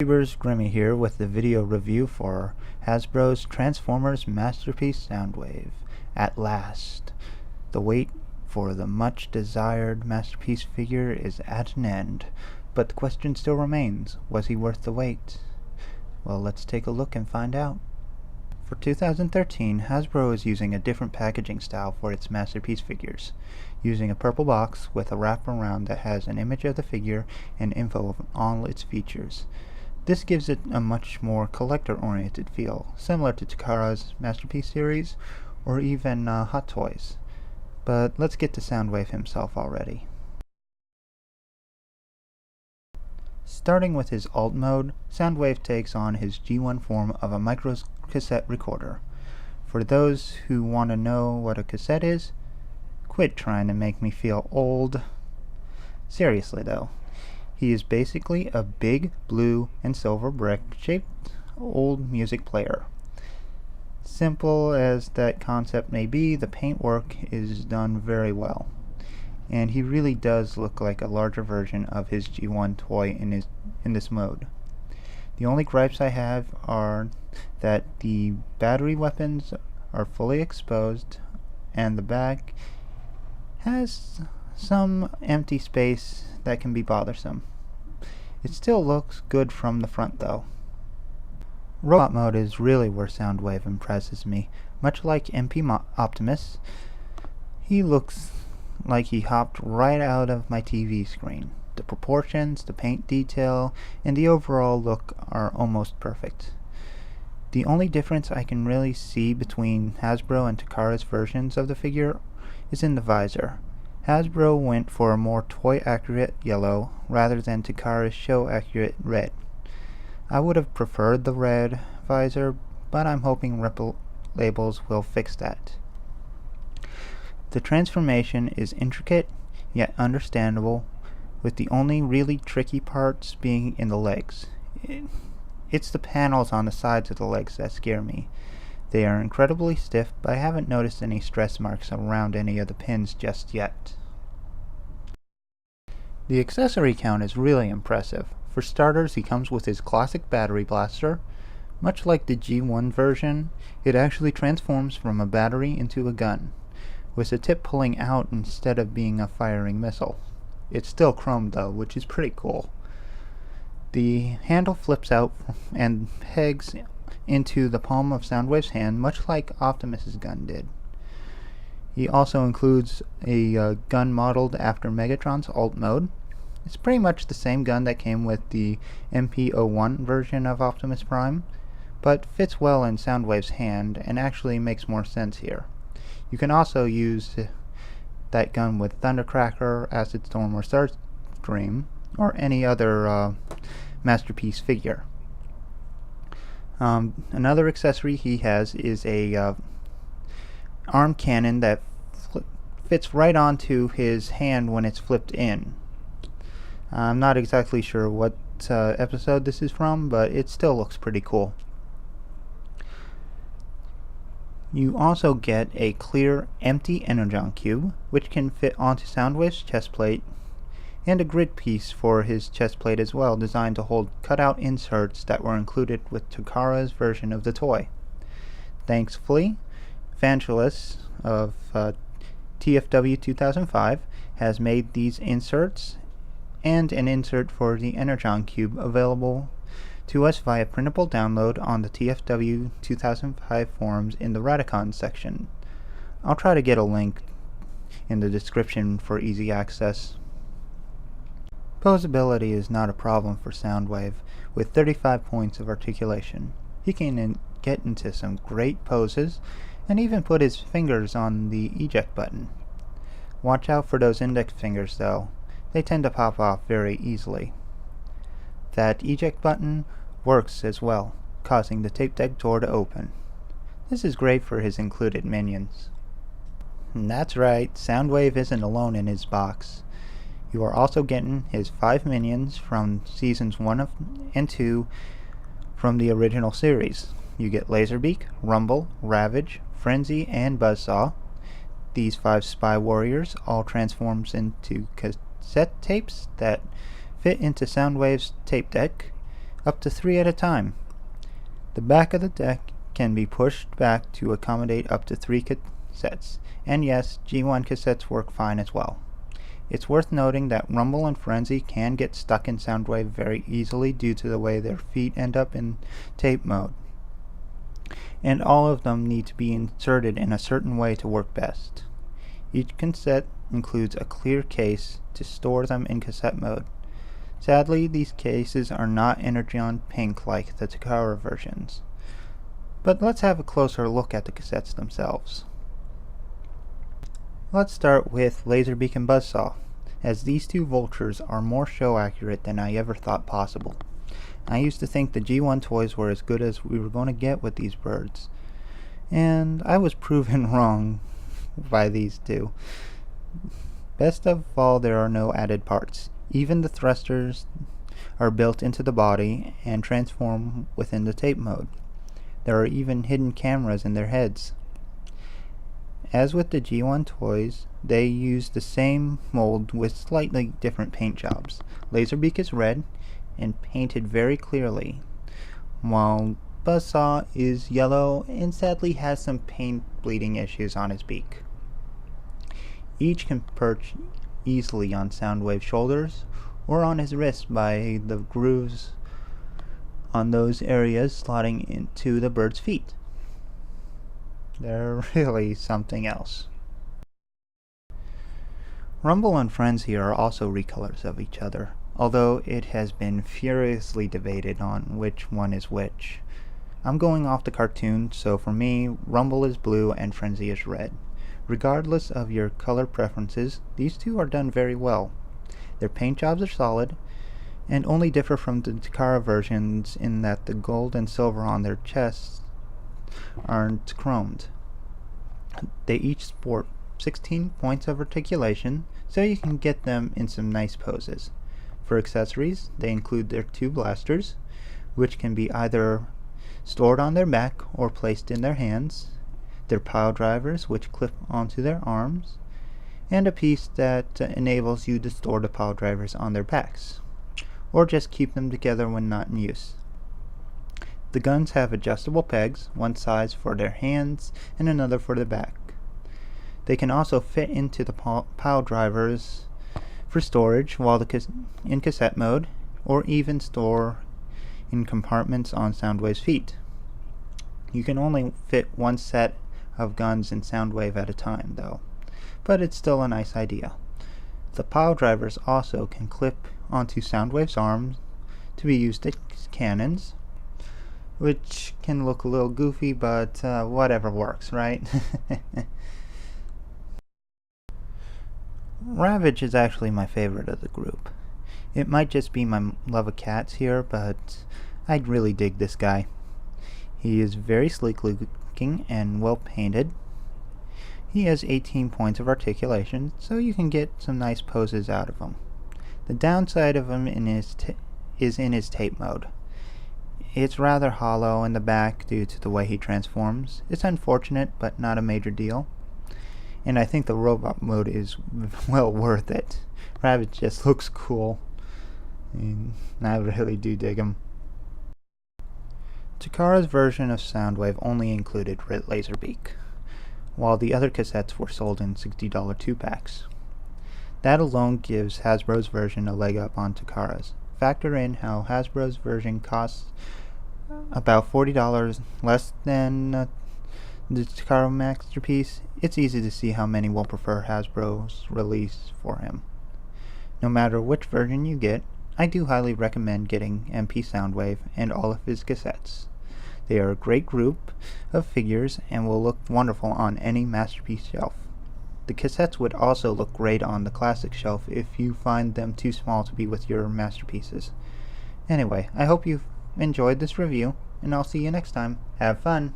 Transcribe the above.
YouTubers Grimmy here with the video review for Hasbro's Transformers Masterpiece Soundwave. At last, the wait for the much desired Masterpiece figure is at an end, but the question still remains, was he worth the wait? Well, let's take a look and find out. For 2013, Hasbro is using a different packaging style for its Masterpiece figures, using a purple box with a wraparound that has an image of the figure and info of all its features. This gives it a much more collector-oriented feel, similar to Takara's Masterpiece series, or even Hot Toys. But let's get to Soundwave himself already. Starting with his alt mode, Soundwave takes on his G1 form of a micro cassette recorder. For those who want to know what a cassette is, quit trying to make me feel old. Seriously though. He is basically a big blue and silver brick shaped old music player. Simple as that concept may be, the paintwork is done very well, and he really does look like a larger version of his G1 toy in this mode. The only gripes I have are that the battery weapons are fully exposed and the back has some empty space that can be bothersome. It still looks good from the front though. Robot mode is really where Soundwave impresses me. Much like MP Optimus, he looks like he hopped right out of my TV screen. The proportions, the paint detail, and the overall look are almost perfect. The only difference I can really see between Hasbro and Takara's versions of the figure is in the visor. Hasbro went for a more toy-accurate yellow rather than Takara's show-accurate red. I would have preferred the red visor, but I'm hoping Ripple labels will fix that. The transformation is intricate, yet understandable, with the only really tricky parts being in the legs. It's the panels on the sides of the legs that scare me. They are incredibly stiff, but I haven't noticed any stress marks around any of the pins just yet. The accessory count is really impressive. For starters, he comes with his classic battery blaster. Much like the G1 version, it actually transforms from a battery into a gun, with the tip pulling out instead of being a firing missile. It's still chromed though, which is pretty cool. The handle flips out and pegs into the palm of Soundwave's hand, much like Optimus's gun did. He also includes a gun modeled after Megatron's alt mode. It's pretty much the same gun that came with the MP01 version of Optimus Prime, but fits well in Soundwave's hand and actually makes more sense here. You can also use that gun with Thundercracker, Acid Storm, or Starscream, or any other Masterpiece figure. Another accessory he has is a arm cannon that fits right onto his hand when it's flipped in. I'm not exactly sure what episode this is from, but it still looks pretty cool. You also get a clear, empty Energon Cube, which can fit onto Soundwave's chest plate, and a grid piece for his chest plate as well, designed to hold cutout inserts that were included with Takara's version of the toy. Thankfully, Vangelus of TFW 2005 has made these inserts and an insert for the Energon Cube available to us via printable download on the TFW 2005 forums in the Radicon section. I'll try to get a link in the description for easy access. Posability is not a problem for Soundwave, with 35 points of articulation. He can get into some great poses and even put his fingers on the eject button. Watch out for those index fingers though, they tend to pop off very easily. That eject button works as well, causing the tape deck door to open. This is great for his included minions. And that's right, Soundwave isn't alone in his box. You are also getting his 5 minions from seasons 1 and 2 from the original series. You get Laserbeak, Rumble, Ravage, Frenzy, and Buzzsaw. These 5 spy warriors all transforms into cassette tapes that fit into Soundwave's tape deck. up to 3 at a time. The back of the deck can be pushed back to accommodate up to 3 cassettes, and yes, G1 cassettes work fine as well. It's worth noting that Rumble and Frenzy can get stuck in Soundwave very easily due to the way their feet end up in tape mode, and all of them need to be inserted in a certain way to work best. Each cassette includes a clear case to store them in cassette mode. Sadly, these cases are not Energon pink like the Takara versions. But let's have a closer look at the cassettes themselves. Let's start with Laserbeak and Buzzsaw, as these two vultures are more show accurate than I ever thought possible. I used to think the G1 toys were as good as we were going to get with these birds, and I was proven wrong by these two. Best of all, there are no added parts. Even the thrusters are built into the body and transform within the tape mode. There are even hidden cameras in their heads. As with the G1 toys, they use the same mold with slightly different paint jobs. Laserbeak is red and painted very clearly, while Buzzsaw is yellow and sadly has some paint bleeding issues on his beak. Each can perch easily on Soundwave's shoulders or on his wrist by the grooves on those areas slotting into the bird's feet. They're really something else. Rumble and Frenzy are also recolors of each other, although it has been furiously debated on which one is which. I'm going off the cartoon, so for me, Rumble is blue and Frenzy is red. Regardless of your color preferences, these two are done very well. Their paint jobs are solid, and only differ from the Takara versions in that the gold and silver on their chests aren't chromed. They each sport 16 points of articulation, so you can get them in some nice poses. For accessories, they include their 2 blasters, which can be either stored on their back or placed in their hands, their pile drivers, which clip onto their arms, and a piece that enables you to store the pile drivers on their backs, or just keep them together when not in use. The guns have adjustable pegs, one size for their hands and another for the back. They can also fit into the pile drivers for storage while in cassette mode, or even store in compartments on Soundwave's feet. You can only fit one set of guns in Soundwave at a time though, but it's still a nice idea. The pile drivers also can clip onto Soundwave's arms to be used as cannons, which can look a little goofy, but whatever works, right? Ravage is actually my favorite of the group. It might just be my love of cats here, but I really dig this guy. He is very sleek looking and well painted. He has 18 points of articulation, so you can get some nice poses out of him. The downside of him is in his tape mode. It's rather hollow in the back due to the way he transforms. It's unfortunate, but not a major deal. And I think the robot mode is well worth it. Ravage just looks cool, and I really do dig him. Takara's version of Soundwave only included Laserbeak, while the other cassettes were sold in $60 2-packs. That alone gives Hasbro's version a leg up on Takara's. Factor in how Hasbro's version costs about $40 less than the Takara Masterpiece. It's easy to see how many will prefer Hasbro's release for him. No matter which version you get, I do highly recommend getting MP Soundwave and all of his cassettes. They are a great group of figures and will look wonderful on any Masterpiece shelf. The cassettes would also look great on the classic shelf if you find them too small to be with your masterpieces. Anyway, I hope you've enjoyed this review, and I'll see you next time. Have fun!